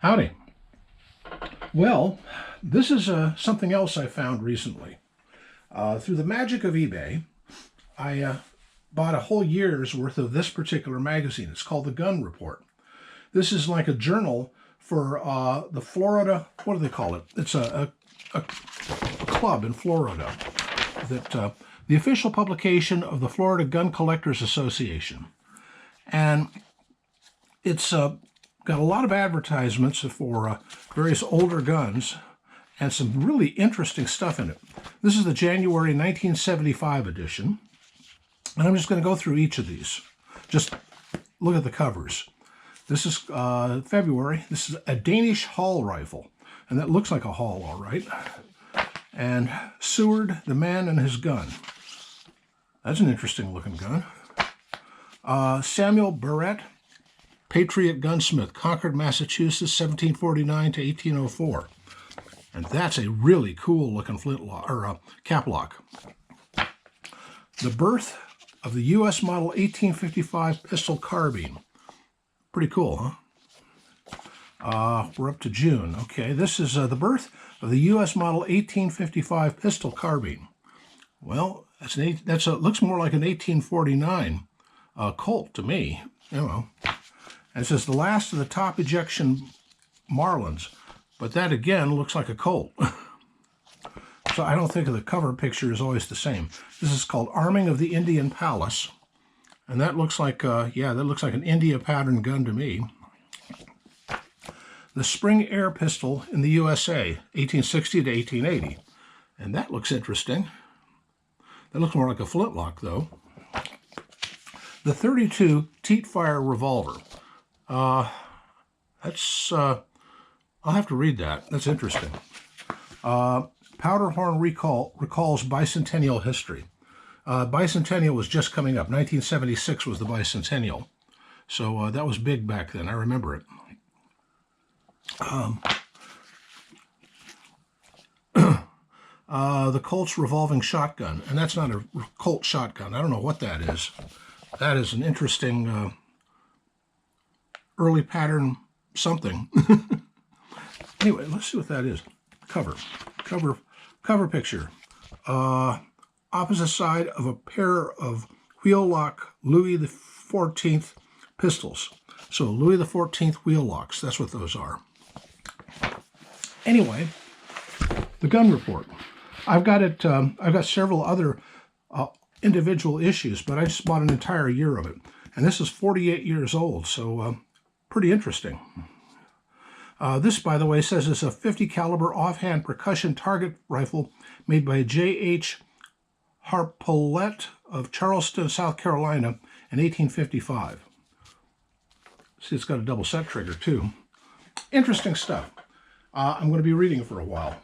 Howdy. Well, this is something else I found recently. Through the magic of eBay, I bought a whole year's worth of this particular magazine. It's called the Gun Report. This is like a journal for the Florida, what do they call it? It's a club in Florida, that the official publication of the Florida Gun Collectors Association. And it's got a lot of advertisements for various older guns and some really interesting stuff in it. This is the January 1975 edition, and I'm just going to go through each of these. Just look at the covers. This is February. This is a Danish Hall rifle, and that looks like a Hall, all right. And Seward, the Man and His Gun. That's an interesting looking gun. Samuel Barrett, Patriot Gunsmith, Concord, Massachusetts, 1749 to 1804. And that's a really cool looking flintlock, or cap lock. The Birth of the U.S. Model 1855 Pistol Carbine. Pretty cool, huh? We're up to June. Okay, this is the birth of the U.S. Model 1855 Pistol Carbine. Well, it looks more like an 1849 Colt to me. You know. And it says the last of the top ejection Marlins, but that again looks like a Colt. So I don't think the cover picture is always the same. This is called Arming of the Indian Palace, and that looks like that looks like an India pattern gun to me. The Spring Air Pistol in the USA, 1860 to 1880, and that looks interesting. That looks more like a flintlock though. The 32 Teat-Fire Revolver. I'll have to read that. That's interesting. Powderhorn recalls bicentennial history. Bicentennial was just coming up. 1976 was the bicentennial. So that was big back then. I remember it. The Colt's revolving shotgun. And that's not a Colt shotgun. I don't know what that is. That is an interesting early pattern something. Anyway, let's see what that is. Cover picture. Opposite side of a pair of wheel lock Louis XIV pistols. So Louis XIV wheel locks. That's what those are. Anyway, the Gun Report. I've got it. I've got several other individual issues, but I just bought an entire year of it, and this is 48 years old. So. Pretty interesting. This, by the way, says it's a 50 caliber offhand percussion target rifle made by J.H. Harpollet of Charleston, South Carolina in 1855. See, it's got a double set trigger too. Interesting stuff. I'm going to be reading it for a while.